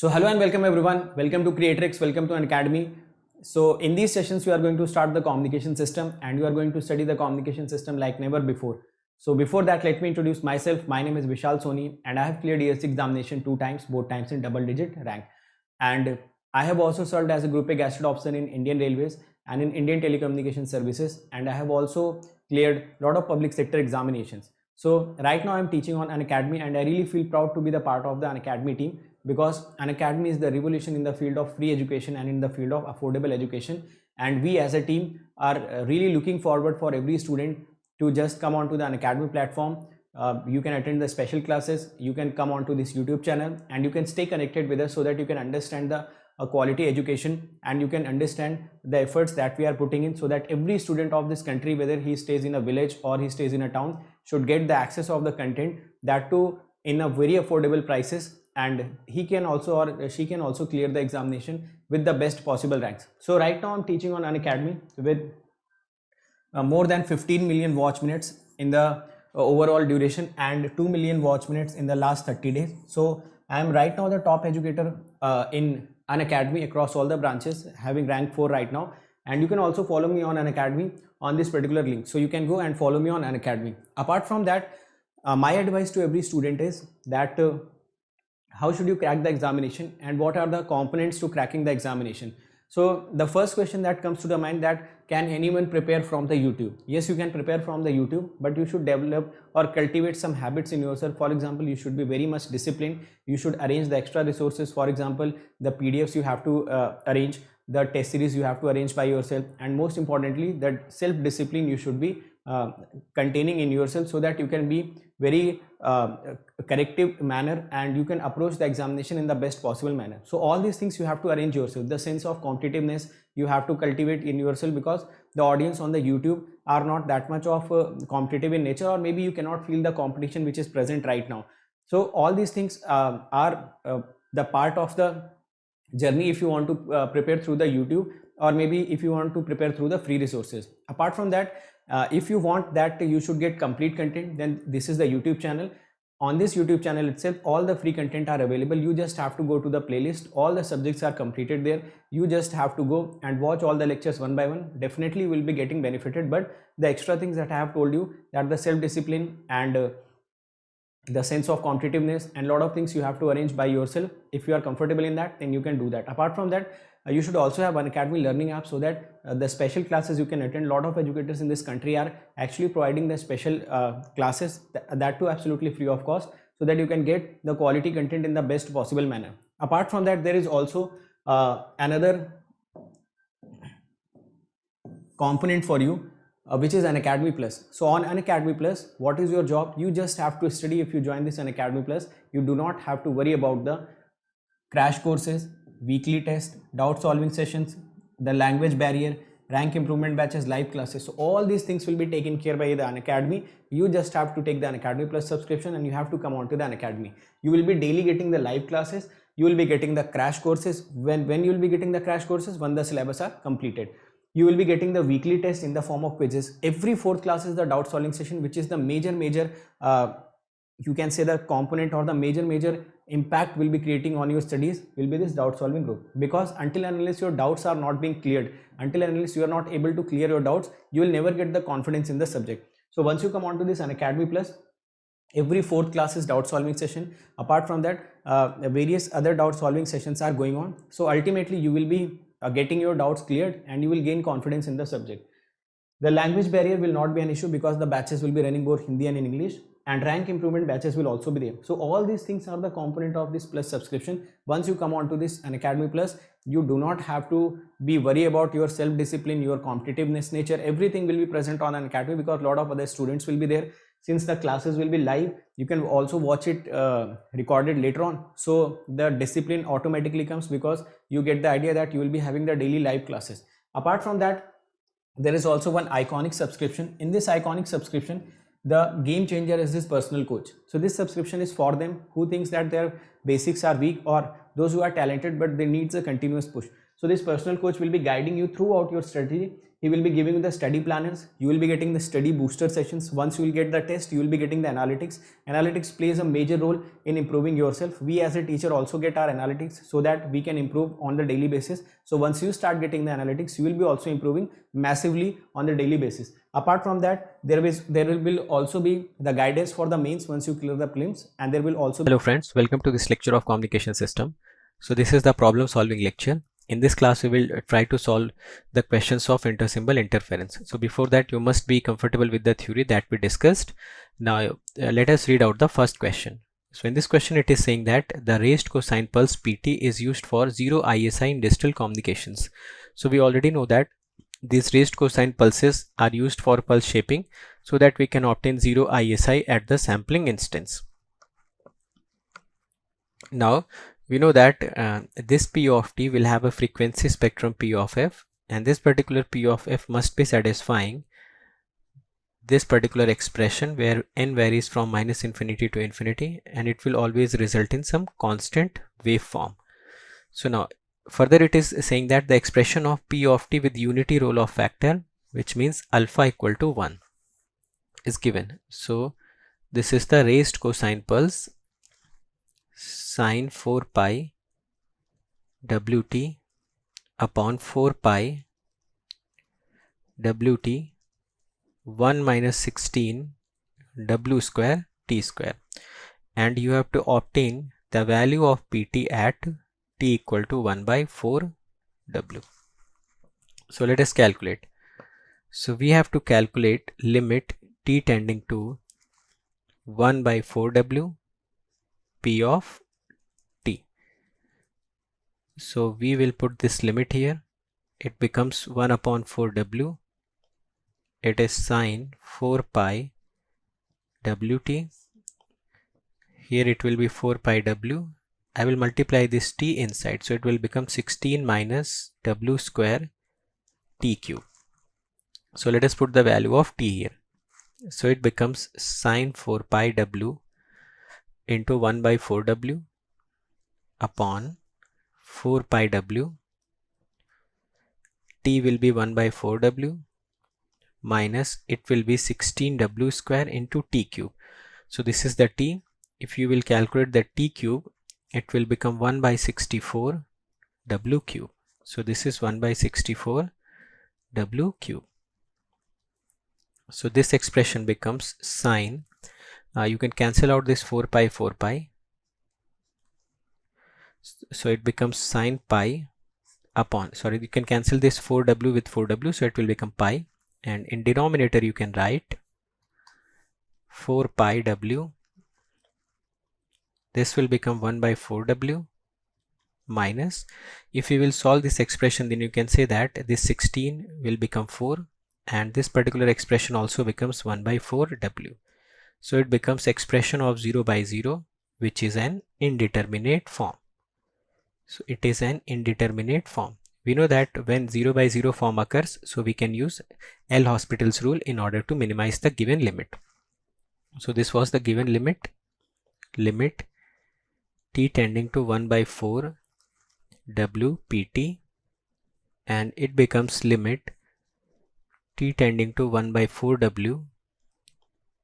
So hello and welcome everyone. Welcome to Creatrix. Welcome to Unacademy. So in these sessions, we are going to start the communication system and you are going to study the communication system like never before. So before that, let me introduce myself. My name is Vishal Soni and I have cleared ESC examination 2 times, both times in double digit rank. And I have also served as a Group A Gazette officer in Indian Railways and in Indian Telecommunication Services. And I have also cleared a lot of public sector examinations. So right now I'm teaching on Unacademy and I really feel proud to be the part of the Unacademy team, because Unacademy is the revolution in the field of free education and in the field of affordable education, and we as a team are really looking forward for every student to just come onto the Unacademy platform. You can attend the special classes, you can come onto this YouTube channel and you can stay connected with us so that you can understand the quality education and you can understand the efforts that we are putting in, so that every student of this country, whether he stays in a village or he stays in a town, should get the access of the content, that too in a very affordable prices, and he can also or she can also clear the examination with the best possible ranks. So right now I'm teaching on Unacademy with more than 15 million watch minutes in the overall duration and 2 million watch minutes in the last 30 days. So I am right now the top educator in Unacademy across all the branches, having rank 4 right now. And you can also follow me on Unacademy on this particular link. So you can go and follow me on Unacademy. Apart from that, my advice to every student is that how should you crack the examination and what are the components to cracking the examination. So the first question that comes to the mind, that can anyone prepare from the YouTube? Yes, you can prepare from the YouTube, but you should develop or cultivate some habits in yourself. For example, you should be very much disciplined. You should arrange the extra resources. For example, the PDFs you have to arrange, the test series you have to arrange by yourself, and most importantly, that self-discipline you should be containing in yourself, so that you can be very corrective manner and you can approach the examination in the best possible manner. So all these things you have to arrange yourself. The sense of competitiveness you have to cultivate in yourself, because the audience on the YouTube are not that much of competitive in nature, or maybe you cannot feel the competition which is present right now. So all these things are the part of the journey if you want to prepare through the YouTube, or maybe if you want to prepare through the free resources. Apart from that, if you want that you should get complete content, then this is the YouTube channel. On this YouTube channel itself, all the free content are available. You just have to go to the playlist. All the subjects are completed there. You just have to go and watch all the lectures one by one. Definitely will be getting benefited. But the extra things that I have told you, that the self-discipline and the sense of competitiveness and a lot of things you have to arrange by yourself. If you are comfortable in that, then you can do that. Apart from that, you should also have Unacademy learning app, so that the special classes you can attend. A lot of educators in this country are actually providing the special classes, that too absolutely free of cost, so that you can get the quality content in the best possible manner. Apart from that, there is also another component for you, which is Unacademy Plus. So on Unacademy Plus, what is your job? You just have to study. If you join this Unacademy Plus, you do not have to worry about the crash courses, weekly test, doubt solving sessions, the language barrier, rank improvement batches, live classes. So all these things will be taken care by the Unacademy. You just have to take the Unacademy Plus subscription and you have to come on to the Unacademy. You will be daily getting the live classes. You will be getting the crash courses. When you will be getting the crash courses? When the syllabus are completed. You will be getting the weekly test in the form of quizzes. Every fourth class is the doubt solving session, which is the major you can say the component or the major impact will be creating on your studies will be this doubt solving group. Because until and unless your doubts are not being cleared, until and unless you are not able to clear your doubts, you will never get the confidence in the subject. So once you come on to this Unacademy Plus, every fourth class is doubt solving session. Apart from that, various other doubt solving sessions are going on. So ultimately you will be getting your doubts cleared and you will gain confidence in the subject. The language barrier will not be an issue, because the batches will be running both Hindi and in English, and rank improvement batches will also be there. So all these things are the component of this Plus subscription. Once you come on to this Unacademy Plus, you do not have to be worried about your self-discipline, your competitiveness nature. Everything will be present on Unacademy, because a lot of other students will be there. Since the classes will be live, you can also watch it recorded later on. So the discipline automatically comes, because you get the idea that you will be having the daily live classes. Apart from that, there is also one iconic subscription. In this iconic subscription, the game changer is this personal coach. So this subscription is for them who thinks that their basics are weak, or those who are talented but they needs a continuous push. So this personal coach will be guiding you throughout your study. He will be giving you the study planners. You will be getting the study booster sessions. Once you will get the test, you will be getting the analytics. Analytics plays a major role in improving yourself. We as a teacher also get our analytics so that we can improve on the daily basis. So once you start getting the analytics, you will be also improving massively on the daily basis. Apart from that, there will also be the guidance for the mains once you clear the prelims, and there will also Hello friends, welcome to this lecture of communication system. So this is the problem solving lecture. In this class we will try to solve the questions of intersymbol interference. So before that you must be comfortable with the theory that we discussed. Now let us read out the first question. So in this question it is saying that the raised cosine pulse PT is used for 0 ISI in digital communications. So we already know that these raised cosine pulses are used for pulse shaping so that we can obtain 0 ISI at the sampling instance. Now we know that this P of t will have a frequency spectrum P of f, and this particular P of f must be satisfying this particular expression where n varies from minus infinity to infinity, and it will always result in some constant waveform. So now further it is saying that the expression of P of t with unity roll-off factor, which means alpha equal to 1, is given. So this is the raised cosine pulse sine 4 pi wt upon 4 pi wt 1 minus 16 w square t square, and you have to obtain the value of pt at t equal to 1 by 4 w. So let us calculate. So we have to calculate limit t tending to 1 by 4 w p of t. So we will put this limit here. It becomes 1 upon 4 w. It is sine 4 pi wt. Here it will be 4 pi w. I will multiply this t inside, so it will become 16 minus w square t cube. So let us put the value of t here. So it becomes sine 4 pi w into 1 by 4 w upon 4 pi w. T will be 1 by 4 w minus it will be 16 w square into t cube. So this is the t. If you will calculate the t cube, it will become 1 by 64 w cube. So this is 1 by 64 w cube. So this expression becomes sine, you can cancel out this 4 pi. So it becomes sine pi upon, sorry, you can cancel this 4w with 4w, so it will become pi, and in denominator you can write 4 pi w. This will become 1 by 4 w minus, if you will solve this expression, then you can say that this 16 will become 4, and this particular expression also becomes 1 by 4 w. So it becomes expression of 0 by 0, which is an indeterminate form. So it is an indeterminate form. We know that when 0 by 0 form occurs, so we can use L'Hospital's rule in order to minimize the given limit. So this was the given limit t tending to 1 by 4 w pt, and it becomes limit t tending to 1 by 4 w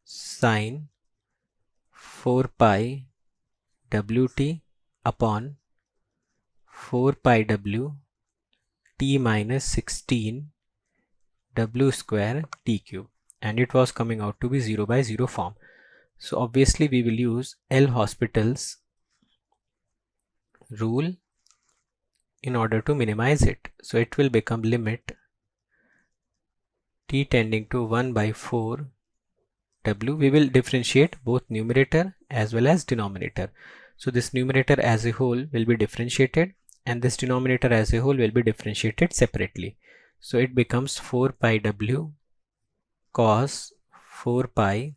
sine 4 pi wt upon 4 pi w t minus 16 w square t cube, and it was coming out to be 0 by 0 form. So obviously we will use L'Hospital's rule in order to minimize it. So it will become limit t tending to 1 by 4 w. We will differentiate both numerator as well as denominator. So this numerator as a whole will be differentiated, and this denominator as a whole will be differentiated separately. So it becomes 4 pi w cos 4 pi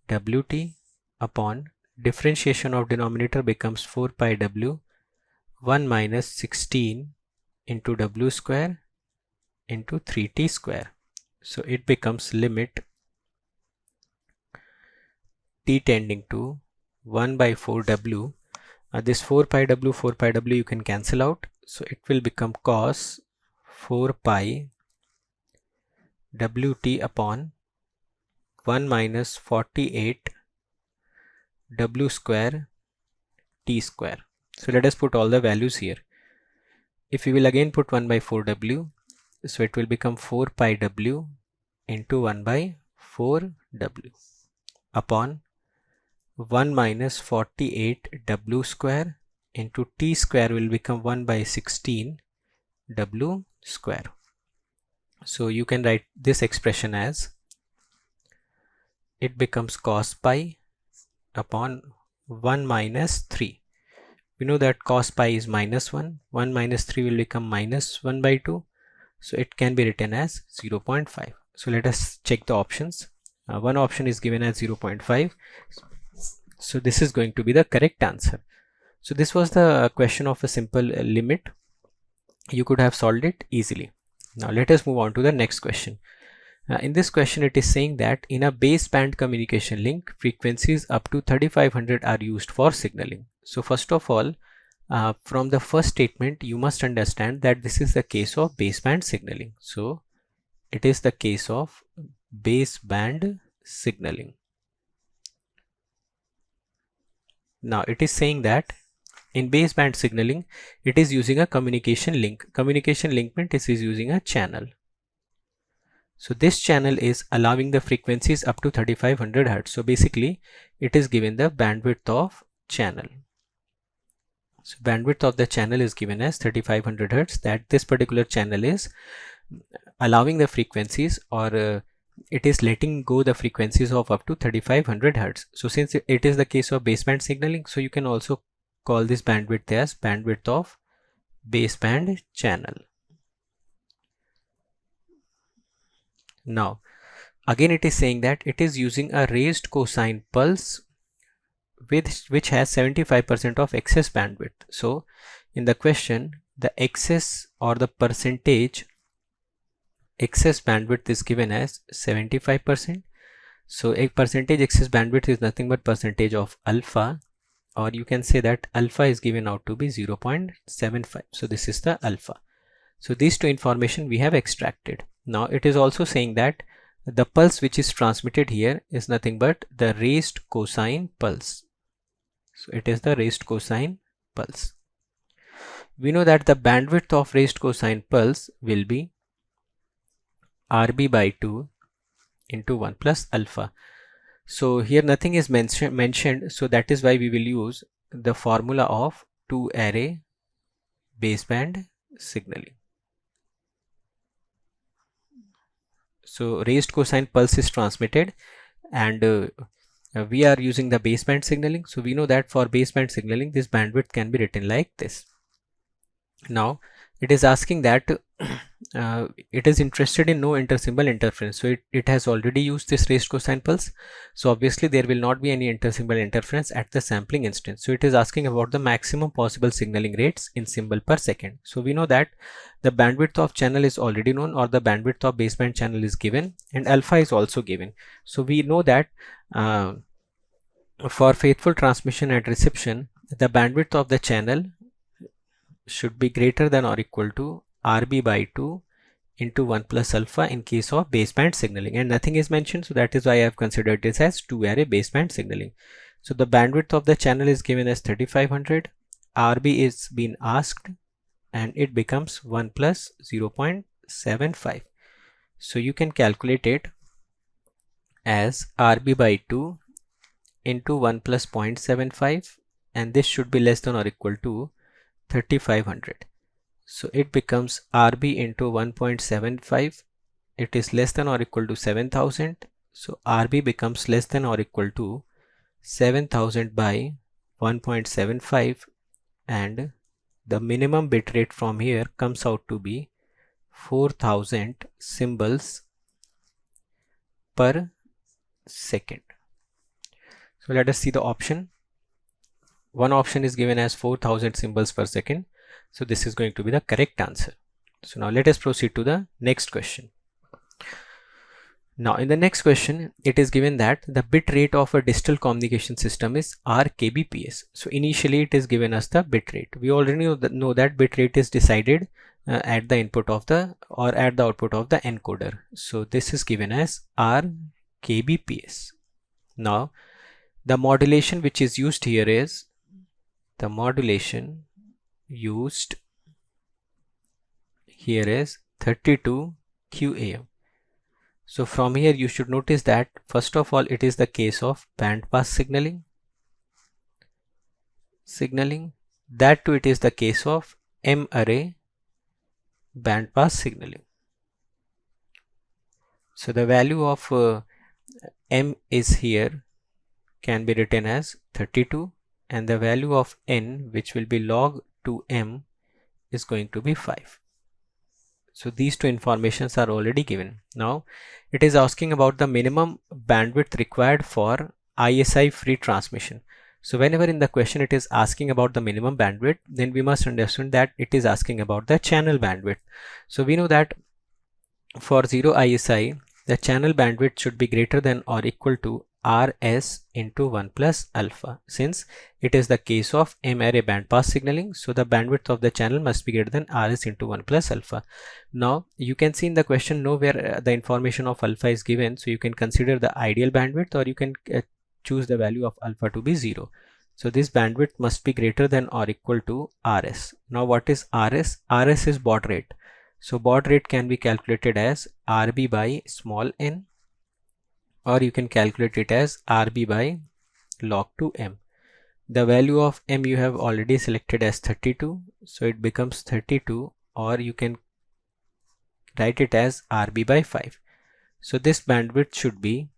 wt upon differentiation of denominator becomes 4 pi w 1 minus 16 into w square into 3t square. So it becomes limit t tending to 1 by 4 w. This 4 pi w you can cancel out, So it will become cos 4 pi Wt upon 1 minus 48 W square T square. So let us put all the values here. If we will again put 1 by 4 W, so it will become 4 pi W into 1 by 4 W upon 1 minus 48 W square into T square will become 1 by 16 W square. So you can write this expression as, it becomes cos pi upon 1 minus 3. We know that cos pi is minus 1. 1 minus 3 will become minus 1 by 2. So it can be written as 0.5. So let us check the options. One option is given as 0.5. So this is going to be the correct answer. So this was the question of a simple limit. You could have solved it easily. Now let us move on to the next question. In this question it is saying that in a baseband communication link, frequencies up to 3500 are used for signaling. So first of all, from the first statement you must understand that this is the case of baseband signaling. So it is the case of baseband signaling. Now it is saying that in baseband signaling it is using a communication link. Communication link means it is using a channel. So this channel is allowing the frequencies up to 3500 Hz. So basically it is given the bandwidth of channel. So bandwidth of the channel is given as 3500 Hz, that this particular channel is allowing the frequencies, or it is letting go the frequencies of up to 3500 Hz. So since it is the case of baseband signaling, so you can also call this bandwidth as bandwidth of baseband channel. Now again it is saying that it is using a raised cosine pulse which has 75% of excess bandwidth. So in the question the excess or the percentage excess bandwidth is given as 75%. So a percentage excess bandwidth is nothing but percentage of alpha, or you can say that alpha is given out to be 0.75. So this is the alpha. So these two information we have extracted. Now it is also saying that the pulse which is transmitted here is nothing but the raised cosine pulse. So it is the raised cosine pulse. We know that the bandwidth of raised cosine pulse will be RB by 2 into 1 plus alpha. So here nothing is mentioned, so that is why we will use the formula of 2-array baseband signaling. So raised cosine pulse is transmitted, and we are using the baseband signaling. So we know that for baseband signaling this bandwidth can be written like this. Now it is asking that it is interested in no intersymbol interference. So it has already used this raised cosine pulse. So obviously there will not be any intersymbol interference at the sampling instance. So it is asking about the maximum possible signaling rates in symbol per second. So we know that the bandwidth of channel is already known, or the bandwidth of baseband channel is given, and alpha is also given. So we know that for faithful transmission and reception the bandwidth of the channel should be greater than or equal to RB by 2 into 1 plus alpha in case of baseband signaling, and nothing is mentioned, so that is why I have considered this as 2-array baseband signaling. So the bandwidth of the channel is given as 3500, RB is being asked, and it becomes 1 plus 0.75. So you can calculate it as RB by 2 into 1 plus 0.75, and this should be less than or equal to 3500. So it becomes RB into 1.75, it is less than or equal to 7000. So RB becomes less than or equal to 7000 by 1.75, and the minimum bit rate from here comes out to be 4000 symbols per second. So let us see the option. One option is given as 4000 symbols per second. So this is going to be the correct answer. So now let us proceed to the next question. Now in the next question, it is given that the bit rate of a digital communication system is R kbps. So initially it is given us the bit rate. We already know that bit rate is decided at the input of the or at the output of the encoder. So this is given as R kbps. Now the modulation which is used here is the modulation used here is 32 QAM. So from here you should notice that first of all it is the case of band pass signaling. That too it is the case of M array band pass signaling. So the value of M is here can be written as 32 and the value of N, which will be log 2M, is going to be 5. So these two informations are already given. Now it is asking about the minimum bandwidth required for ISI free transmission. So whenever in the question it is asking about the minimum bandwidth, then we must understand that it is asking about the channel bandwidth. So we know that for 0 ISI, the channel bandwidth should be greater than or equal to Rs into 1 plus alpha. Since it is the case of M array bandpass signaling, so the bandwidth of the channel must be greater than Rs into 1 plus alpha. Now you can see in the question where the information of alpha is given, so you can consider the ideal bandwidth or you can choose the value of alpha to be 0. So this bandwidth must be greater than or equal to Rs. Now what is Rs? Rs is baud rate. So baud rate can be calculated as Rb by small n, or you can calculate it as Rb by log 2m. The value of m you have already selected as 32, so it becomes 32, or you can write it as Rb by 5. So this bandwidth should be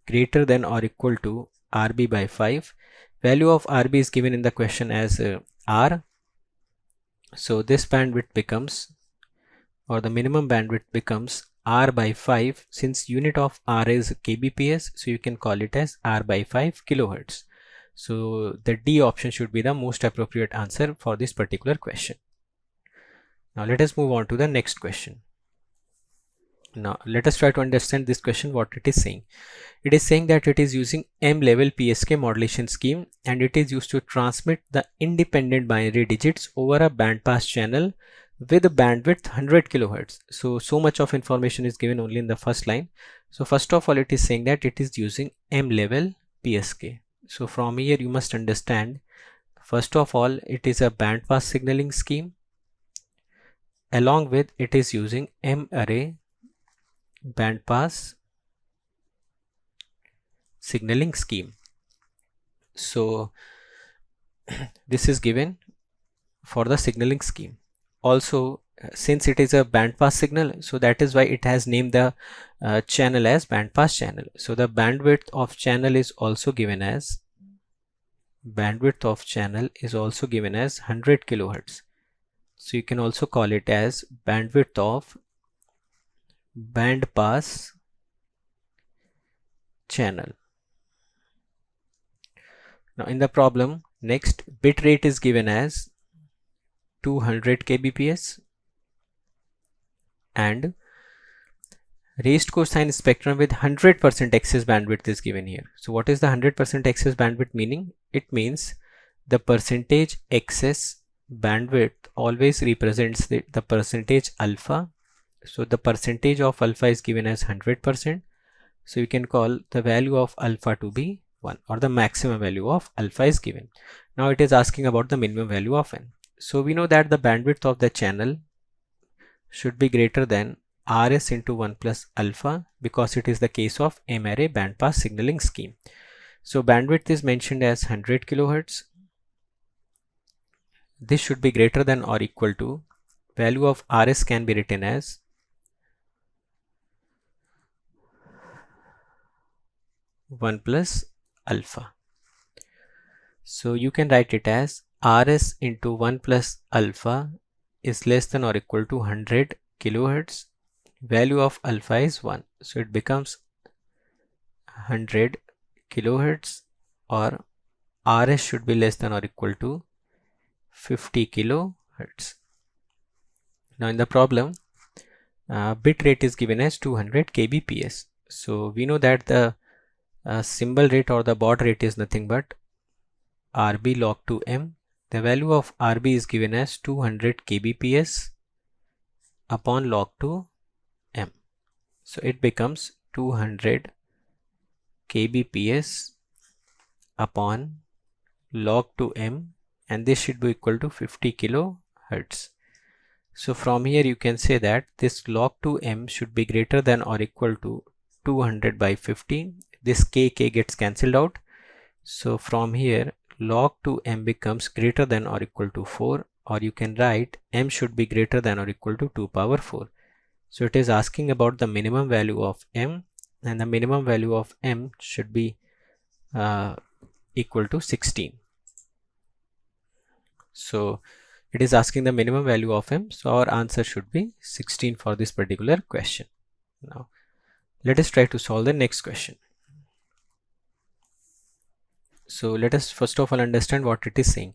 greater than or equal to Rb by 5. Value of Rb is given in the question as R. So this bandwidth becomes, or the minimum bandwidth becomes, R by 5. Since unit of R is kbps, so you can call it as R by 5 kilohertz. So the D option should be the most appropriate answer for this particular question. Now let us move on to the next question. Now let us try to understand this question, what it is saying. It is saying that it is using M level PSK modulation scheme and it is used to transmit the independent binary digits over a bandpass channel with a bandwidth 100 kilohertz. So much of information is given only in the first line. So first of all it is saying that it is using M level PSK. So from here you must understand, first of all it is a bandpass signaling scheme, along with it is using M array bandpass signaling scheme. So this is given for the signaling scheme. Also, since it is a bandpass signal, so that is why it has named the channel as bandpass channel. So the bandwidth of channel is also given as 100 kilohertz. So you can also call it as bandwidth of bandpass channel. Now in the problem, next bit rate is given as 200 kbps and raised cosine spectrum with 100% excess bandwidth is given here. So what is the 100% excess bandwidth meaning? It means the percentage excess bandwidth always represents the percentage alpha. So the percentage of alpha is given as 100%. So you can call the value of alpha to be 1, or the maximum value of alpha is given. Now it is asking about the minimum value of n. So we know that the bandwidth of the channel should be greater than Rs into 1 plus alpha, because it is the case of M array bandpass signaling scheme. So bandwidth is mentioned as 100 kilohertz. This should be greater than or equal to, value of Rs can be written as 1 plus alpha. So you can write it as Rs into 1 plus alpha is less than or equal to 100 kilohertz. Value of alpha is 1. So it becomes 100 kilohertz, or Rs should be less than or equal to 50 kilohertz. Now in the problem, bit rate is given as 200 kbps. So we know that the symbol rate or the baud rate is nothing but RB log to M. The value of RB is given as 200 kbps upon log to M. So it becomes 200 kbps upon log to M, and this should be equal to 50 kilohertz. So from here you can say that this log to M should be greater than or equal to 200 by 50. This k gets cancelled out. So from here log to M becomes greater than or equal to 4, or you can write M should be greater than or equal to 2 power 4. So it is asking about the minimum value of M, and the minimum value of M should be equal to 16. So it is asking the minimum value of M, so our answer should be 16 for this particular question. Now let us try to solve the next question. So let us first of all understand what it is saying.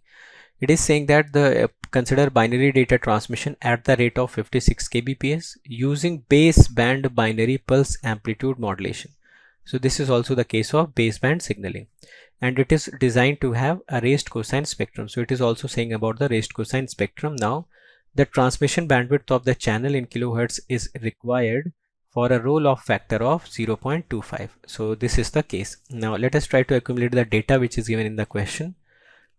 It is saying that the consider binary data transmission at the rate of 56 kbps using baseband binary pulse amplitude modulation. So this is also the case of baseband signaling, and it is designed to have a raised cosine spectrum. So it is also saying about the raised cosine spectrum. Now the transmission bandwidth of the channel in kilohertz is required for a roll-off factor of 0.25. So this is the case. Now let us try to accumulate the data which is given in the question.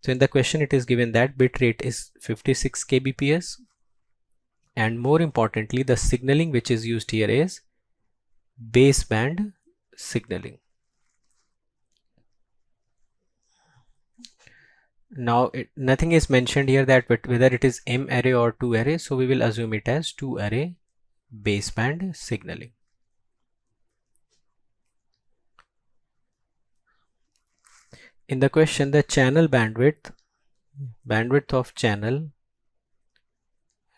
So in the question it is given that bit rate is 56 kbps, and more importantly the signaling which is used here is baseband signaling. Now nothing is mentioned here that whether it is M array or 2 array, so we will assume it as 2 array baseband signaling. In the question the channel bandwidth of channel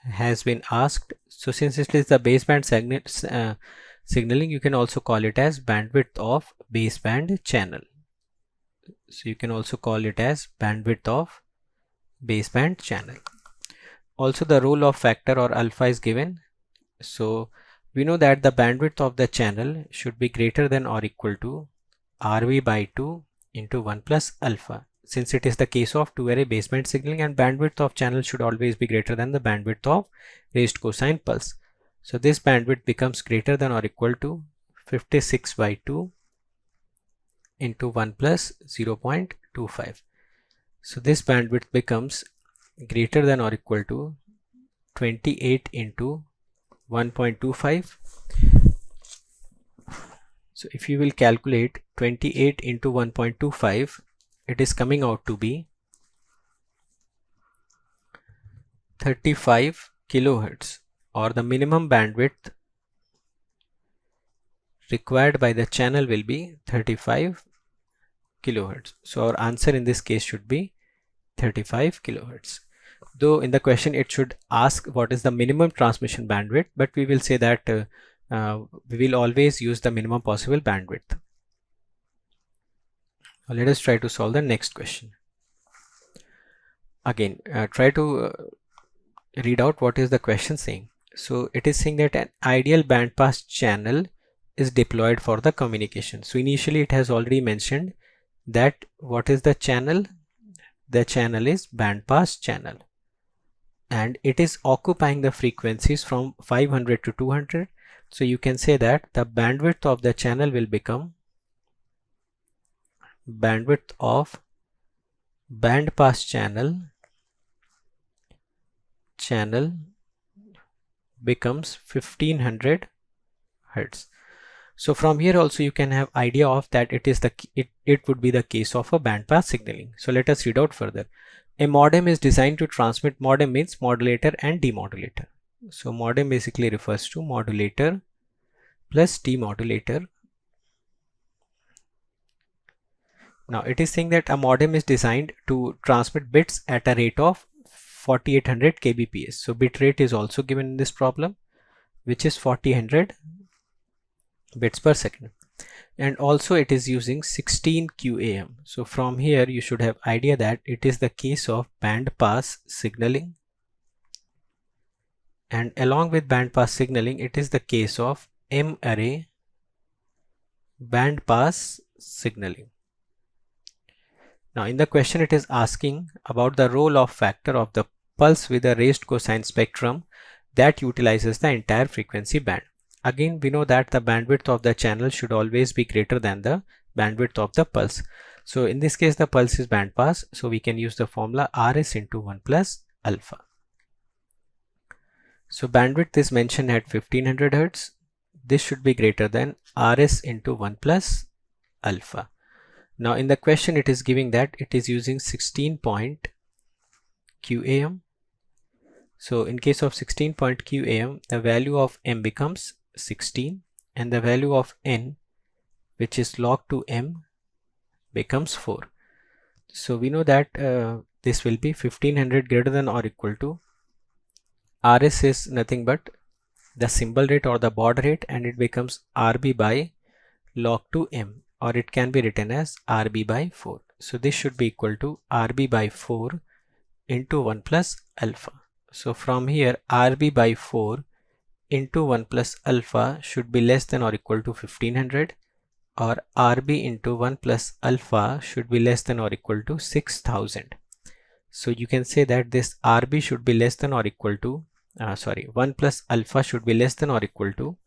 has been asked. So since it is the baseband signaling, you can also call it as bandwidth of baseband channel. So you can also call it as bandwidth of baseband channel. Also the roll-off factor or alpha is given. So we know that the bandwidth of the channel should be greater than or equal to RV by 2 into 1 plus alpha. Since it is the case of 2 array baseband signaling, and bandwidth of channel should always be greater than the bandwidth of raised cosine pulse. So this bandwidth becomes greater than or equal to 56 by 2 into 1 plus 0.25. So this bandwidth becomes greater than or equal to 28 into 1.25. So if you will calculate 28 into 1.25, it is coming out to be 35 kilohertz, or the minimum bandwidth required by the channel will be 35 kilohertz. So our answer in this case should be 35 kilohertz. Though in the question it should ask what is the minimum transmission bandwidth, but we will say that we will always use the minimum possible bandwidth. Now let us try to solve the next question. Again, try to read out what is the question saying. So it is saying that an ideal bandpass channel is deployed for the communication. So initially it has already mentioned that what is the channel? The channel is bandpass channel, and it is occupying the frequencies from 500 to 200. So you can say that the bandwidth of the channel will become bandwidth of bandpass channel becomes 1500 hertz. So from here also you can have idea of that it would be the case of a bandpass signaling. So let us read out further. A modem is designed to transmit. Modem means modulator and demodulator. So modem basically refers to modulator plus demodulator. Now it is saying that a modem is designed to transmit bits at a rate of 4800 kbps. So bit rate is also given in this problem, which is 4800 bits per second, and also it is using 16 QAM. So from here you should have idea that it is the case of band pass signaling, and along with band pass signaling it is the case of M array band pass signaling. Now in the question it is asking about the role of factor of the pulse with a raised cosine spectrum that utilizes the entire frequency band. Again, we know that the bandwidth of the channel should always be greater than the bandwidth of the pulse. So in this case the pulse is band pass, so we can use the formula Rs into 1 plus alpha. So bandwidth is mentioned at 1500 Hz. This should be greater than Rs into 1 plus alpha. Now in the question it is giving that it is using 16 point QAM. So in case of 16 point QAM, the value of M becomes 16 and the value of N, which is log to M, becomes 4. So we know that this will be 1500 greater than or equal to Rs is nothing but the symbol rate or the baud rate, and it becomes Rb by log to M, or it can be written as Rb by 4. So this should be equal to Rb by 4 into 1 plus alpha. So from here Rb by 4 into 1 plus alpha should be less than or equal to 1500, or Rb into 1 plus alpha should be less than or equal to 6000. So you can say that this Rb should be less than or equal to 1 plus alpha should be less than or equal to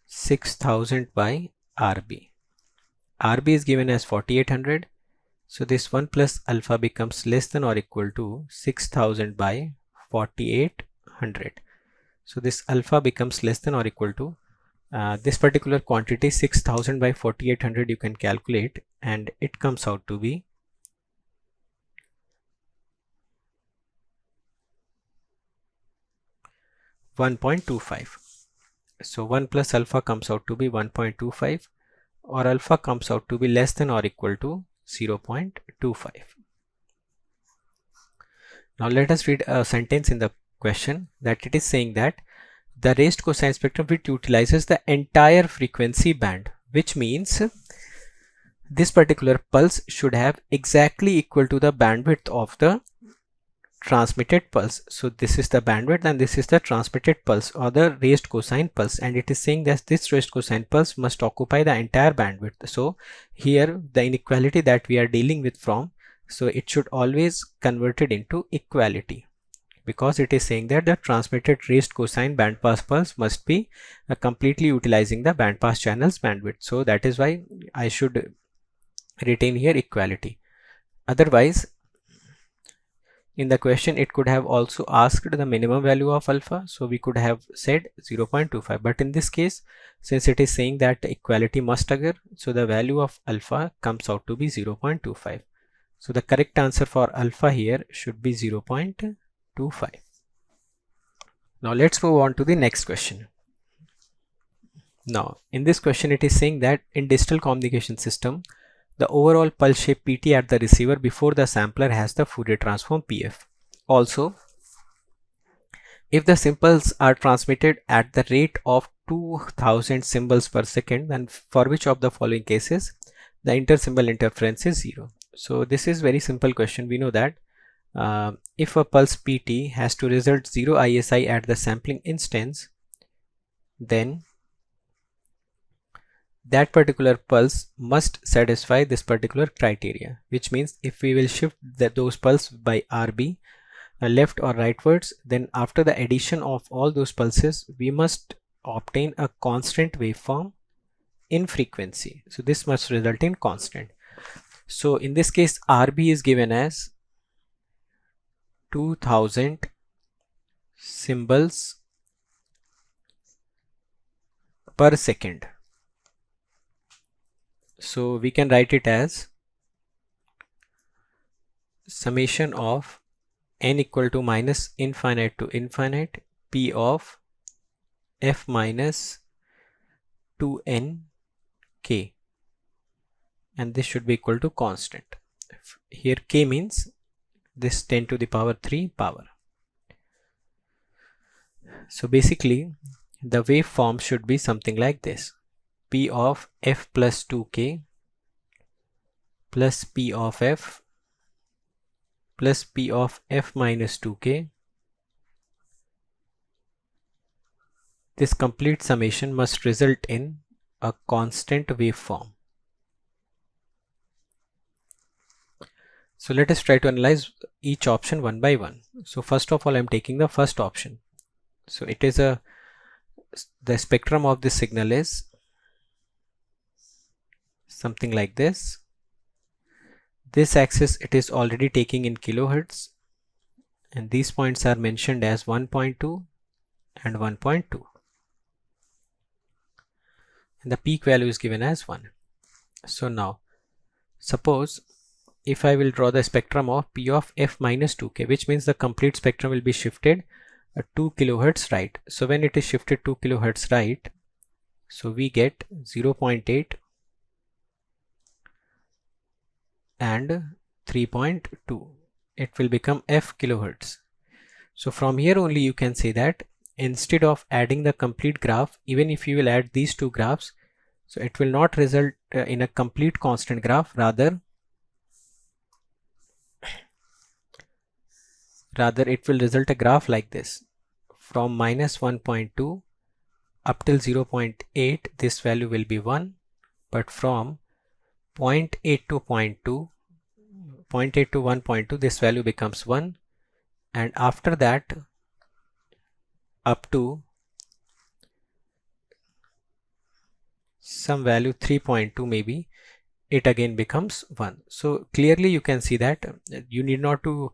6000 by Rb. Rb is given as 4800. So this 1 plus alpha becomes less than or equal to 6000 by 4800. So this alpha becomes less than or equal to this particular quantity 6000 by 4800 you can calculate, and it comes out to be 1.25. So 1 plus alpha comes out to be 1.25, or alpha comes out to be less than or equal to 0.25. Now let us read a sentence in the question that it is saying that the raised cosine spectrum which utilizes the entire frequency band, which means this particular pulse should have exactly equal to the bandwidth of the transmitted pulse. So this is the bandwidth and this is the transmitted pulse or the raised cosine pulse, and it is saying that this raised cosine pulse must occupy the entire bandwidth. So here the inequality that we are dealing with from, so it should always convert it into equality, because it is saying that the transmitted raised cosine bandpass pulse must be completely utilizing the bandpass channel's bandwidth. So that is why I should retain here equality. Otherwise, in the question it could have also asked the minimum value of alpha, so we could have said 0.25, but in this case since it is saying that equality must occur, so the value of alpha comes out to be 0.25. So the correct answer for alpha here should be 0.25. Now let's move on to the next question. Now in this question it is saying that in digital communication system, the overall pulse shape Pt at the receiver before the sampler has the Fourier transform Pf. Also, if the symbols are transmitted at the rate of 2000 symbols per second, then for which of the following cases the inter-symbol interference is 0? So this is very simple question. We know that if a pulse Pt has to result 0 ISI at the sampling instance, then that particular pulse must satisfy this particular criteria, which means if we will shift those pulse by Rb left or rightwards, then after the addition of all those pulses we must obtain a constant waveform in frequency. So this must result in constant. So in this case Rb is given as 2000 symbols per second. So we can write it as summation of n equal to minus infinite to infinite p of f minus 2n k, and this should be equal to constant. Here k means this 10 to the power 3 power. So basically the waveform should be something like this: p of f plus 2k plus p of f plus p of f minus 2k this complete summation must result in a constant waveform. So let us try to analyze each option one by one. So first of all, I'm taking the first option. So it is the spectrum of this signal is something like this. This axis it is already taking in kilohertz, and these points are mentioned as 1.2 and 1.2, and the peak value is given as 1. So now suppose if I will draw the spectrum of P of f minus 2k, which means the complete spectrum will be shifted 2 kilohertz right. So when it is shifted 2 kilohertz right, so we get 0.8 and 3.2. It will become f kilohertz. So from here only you can say that instead of adding the complete graph, even if you will add these two graphs, so it will not result in a complete constant graph, rather it will result a graph like this. From minus 1.2 up till 0.8 this value will be 1, but from 0.8 to 0.2, 0.8 to 1.2 this value becomes 1, and after that up to some value 3.2 maybe, it again becomes 1. So clearly you can see that you need not to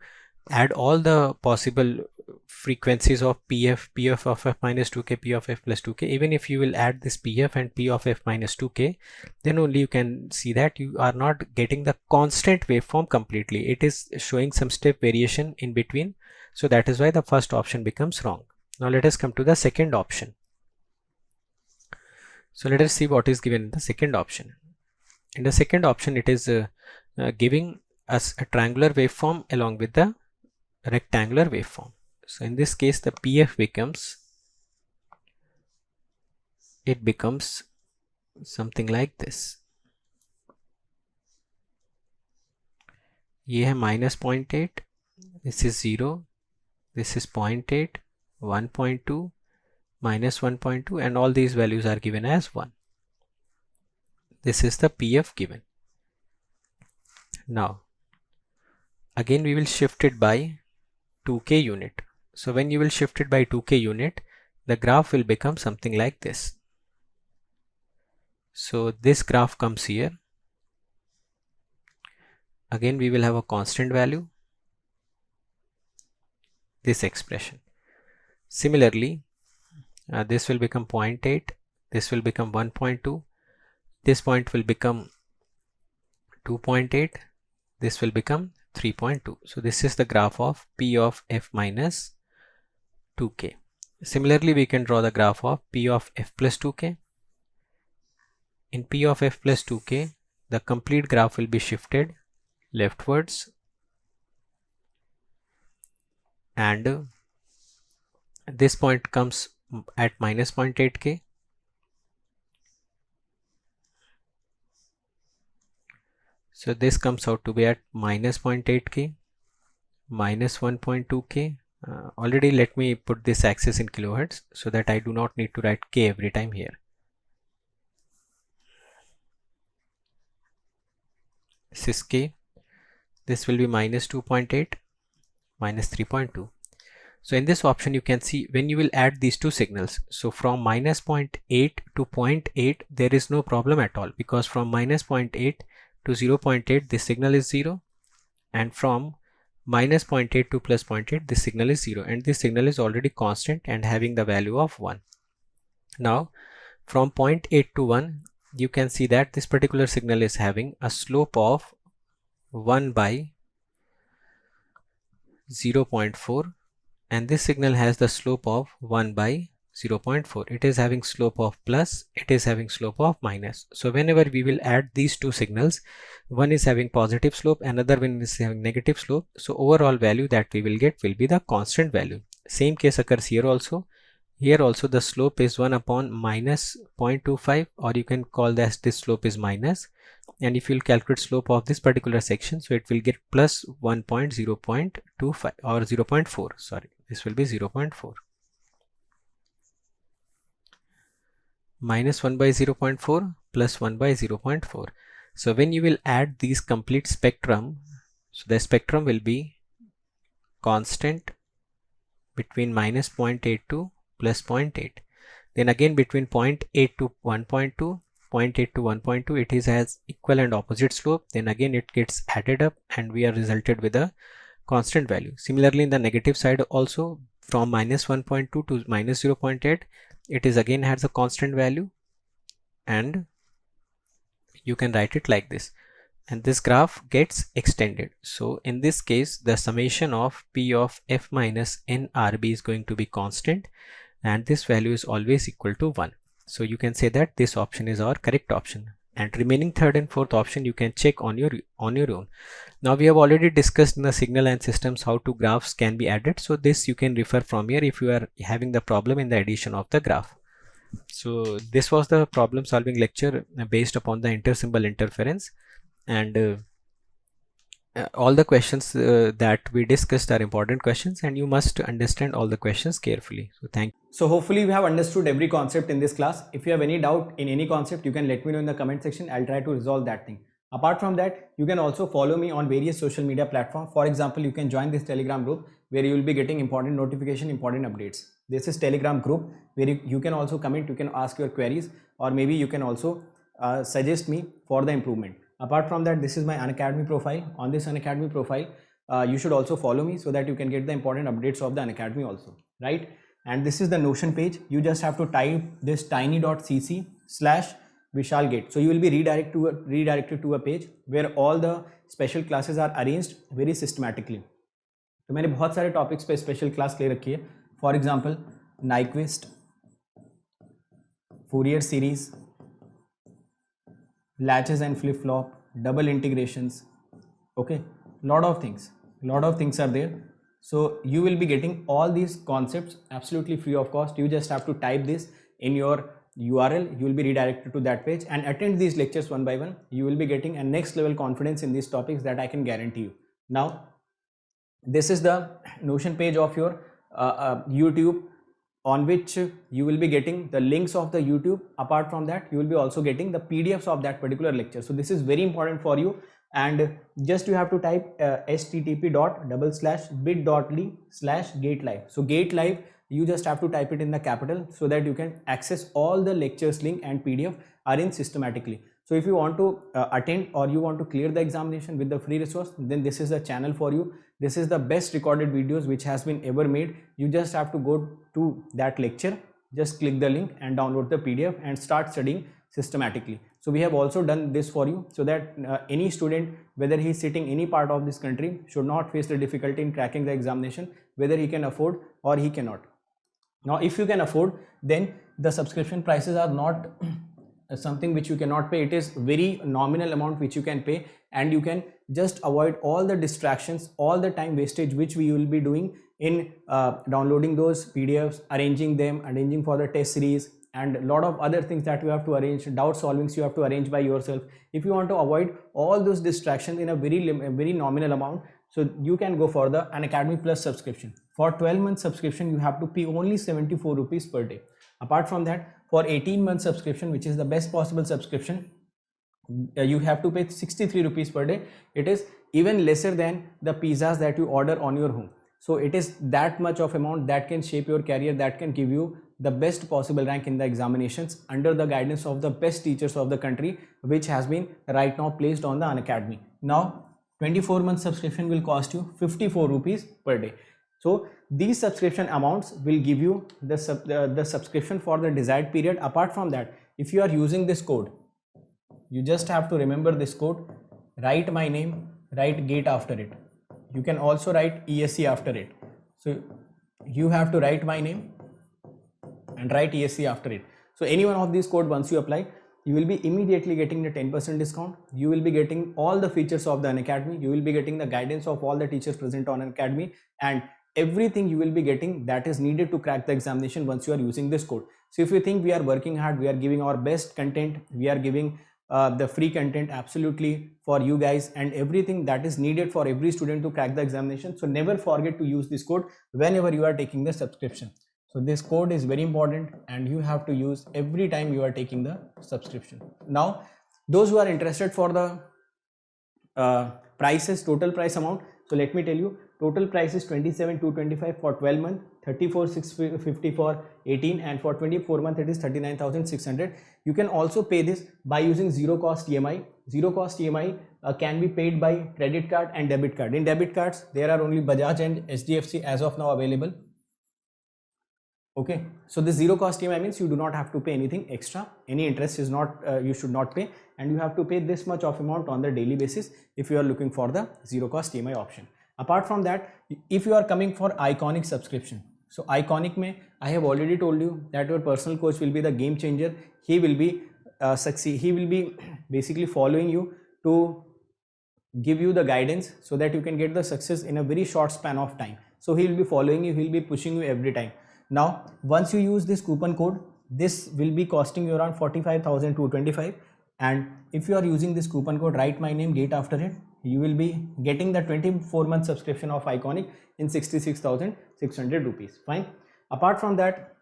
add all the possible frequencies of PF of f minus 2k, P of f plus 2k. Even if you will add this PF and P of f minus 2k, then only you can see that you are not getting the constant waveform completely. It is showing some step variation in between. So that is why the first option becomes wrong. Now let us come to the second option. So let us see what is given in the second option. In the second option, it is giving us a triangular waveform along with the rectangular waveform. So in this case the PF becomes something like this. ये है minus 0.8, this is 0, this is 0.8, 1.2, minus 1.2, and all these values are given as 1. This is the PF given. Now again we will shift it by 2k unit. So when you will shift it by 2k unit, the graph will become something like this. So this graph comes here. Again we will have a constant value, this expression. Similarly, this will become 0.8, this will become 1.2, this point will become 2.8, this will become 3.2. So this is the graph of P of f minus 2k. Similarly, we can draw the graph of P of f plus 2k. In P of f plus 2k, the complete graph will be shifted leftwards, and this point comes at minus 0.8k. So this comes out to be at minus 0.8k, minus 1.2k. Already let me put this axis in kilohertz so that I do not need to write k every time here. This is k. This will be minus 2.8, minus 3.2. So in this option you can see when you will add these two signals, so from minus 0.8 to 0.8 there is no problem at all, because from minus 0.8 to 0.8 this signal is 0, and from minus 0.8 to plus 0.8 this signal is 0, and this signal is already constant and having the value of 1. Now from 0.8 to 1 you can see that this particular signal is having a slope of 1 by 0.4, and this signal has the slope of 1 by 0.4. It is having slope of plus, it is having slope of minus. So whenever we will add these two signals, one is having positive slope, another one is having negative slope, so overall value that we will get will be the constant value. Same case occurs here also. Here also the slope is 1 upon minus 0.25, or you can call this slope is minus, and if you will calculate slope of this particular section, so it will get plus 1.0.25 or 0.4, sorry, this will be 0.4. minus 1 by 0.4 plus 1 by 0.4. So when you will add these complete spectrum, so the spectrum will be constant between minus 0.8 to plus 0.8. Then again between 0.8 to 1.2, 0.8 to 1.2, it is has equal and opposite slope. Then again it gets added up and we are resulted with a constant value. Similarly in the negative side also, from minus 1.2 to minus 0.8, it is again has a constant value, and you can write it like this, and this graph gets extended. So in this case the summation of P of f minus n RB is going to be constant, and this value is always equal to 1. So you can say that this option is our correct option, and remaining third and fourth option you can check on your own. Now we have already discussed in the signal and systems how to graphs can be added, so this you can refer from here if you are having the problem in the addition of the graph. So this was the problem solving lecture based upon the intersymbol interference, and all the questions that we discussed are important questions, and you must understand all the questions carefully. So thank you. So hopefully we have understood every concept in this class. If you have any doubt in any concept, you can let me know in the comment section. I'll try to resolve that thing. Apart from that, you can also follow me on various social media platforms. For example, you can join this Telegram group where you will be getting important notification, important updates. This is Telegram group where you can also comment, you can ask your queries, or maybe you can also suggest me for the improvement. Apart from that, this is my Unacademy profile. On this Unacademy profile, you should also follow me so that you can get the important updates of the Unacademy also, right? And this is the Notion page. You just have to type this tiny.cc/VishalGate. So you will be redirected to a page where all the special classes are arranged very systematically. तो मैंने बहुत सारे topics पे special class ले रखी है. For example Nyquist, Fourier series, latches and flip flop, double integrations, okay, lot of things are there. So you will be getting all these concepts absolutely free of cost. You just have to type this in your URL, you will be redirected to that page and attend these lectures one by one. You will be getting a next level confidence in these topics that I can guarantee you. Now this is the Notion page of your YouTube, on which you will be getting the links of the YouTube. Apart from that, you will be also getting the PDFs of that particular lecture. So this is very important for you, and just you have to type http://bit.ly/GateLive. So GateLive, you just have to type it in the capital so that you can access all the lectures link and PDF arranged systematically. So if you want to attend or you want to clear the examination with the free resource, then this is the channel for you. This is the best recorded videos which has been ever made. You just have to go to that lecture, just click the link and download the PDF and start studying systematically. So we have also done this for you so that any student, whether he is sitting any part of this country, should not face the difficulty in cracking the examination, whether he can afford or he cannot. Now if you can afford, then the subscription prices are not something which you cannot pay. It is very nominal amount which you can pay, and you can just avoid all the distractions, all the time wastage which we will be doing in downloading those PDFs, arranging for the test series, and a lot of other things that you have to arrange, doubt solvings you have to arrange by yourself. If you want to avoid all those distractions in a very nominal amount, so you can go for the Unacademy Plus subscription. For 12-month subscription, you have to pay only 74 rupees per day. Apart from that, for 18-month subscription, which is the best possible subscription, you have to pay 63 rupees per day. It is even lesser than the pizzas that you order on your home. So it is that much of amount that can shape your career, that can give you the best possible rank in the examinations under the guidance of the best teachers of the country, which has been right now placed on the Unacademy. Now 24-month subscription will cost you 54 rupees per day. So these subscription amounts will give you the subscription for the desired period. Apart from that, if you are using this code, you just have to remember this code, write my name, write GATE after it. You can also write ESC after it. So you have to write my name and write ESC after it. So any one of these code, once you apply, you will be immediately getting the 10% discount. You will be getting all the features of the Unacademy. You will be getting the guidance of all the teachers present on Unacademy, and everything you will be getting that is needed to crack the examination once you are using this code. So if you think we are working hard, we are giving our best content, we are giving the free content absolutely for you guys, and everything that is needed for every student to crack the examination. So never forget to use this code whenever you are taking the subscription. So this code is very important and you have to use every time you are taking the subscription. Now those who are interested for the prices, total price amount, so let me tell you, total price is 27,225 for 12 months, 34,650 for 18, and for 24 months it is 39,600. You can also pay this by using zero cost EMI. Zero cost EMI can be paid by credit card and debit card. In debit cards there are only Bajaj and HDFC as of now available. Okay, so this zero cost EMI means you do not have to pay anything extra, any interest is not, you should not pay, and you have to pay this much of amount on the daily basis if you are looking for the zero cost EMI option. Apart from that, if you are coming for Iconic subscription, so Iconic mein I have already told you that your personal coach will be the game changer. He will be he will be basically following you to give you the guidance so that you can get the success in a very short span of time. So he will be following you, he will be pushing you every time. Now once you use this coupon code, this will be costing you around 45,225, and if you are using this coupon code, write my name, date after it, you will be getting the 24-month subscription of Iconic in 66,600 rupees. Fine. Apart from that,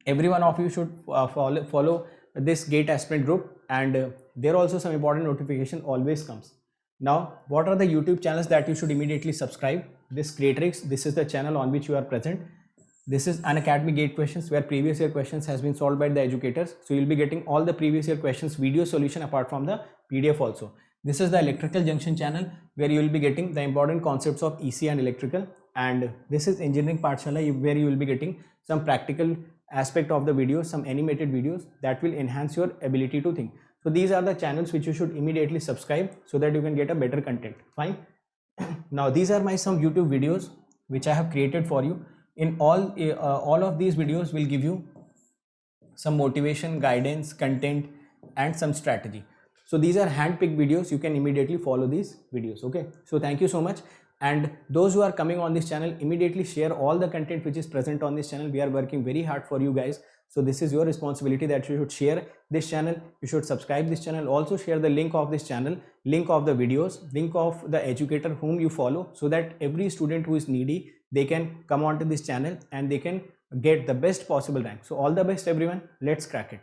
every one of you should follow this GATE aspirant group, and there also some important notification always comes. Now what are the YouTube channels that you should immediately subscribe? This Creatrix, this is the channel on which you are present. This is Unacademy GATE questions, where previous year questions has been solved by the educators. So you'll be getting all the previous year questions video solution apart from the PDF also. This is the Electrical Junction channel, where you will be getting the important concepts of EC and electrical. And this is Engineering Pathshala, where you will be getting some practical aspect of the videos, some animated videos that will enhance your ability to think. So these are the channels which you should immediately subscribe so that you can get a better content. Fine. Now these are my some YouTube videos which I have created for you. In all of these videos will give you some motivation, guidance, content, and some strategy. So these are hand-picked videos. You can immediately follow these videos. Okay, so thank you so much. And those who are coming on this channel, immediately share all the content which is present on this channel. We are working very hard for you guys, so this is your responsibility that you should share this channel, you should subscribe this channel, also share the link of this channel, link of the videos, link of the educator whom you follow, so that every student who is needy, they can come onto this channel and they can get the best possible rank. So all the best everyone, let's crack it.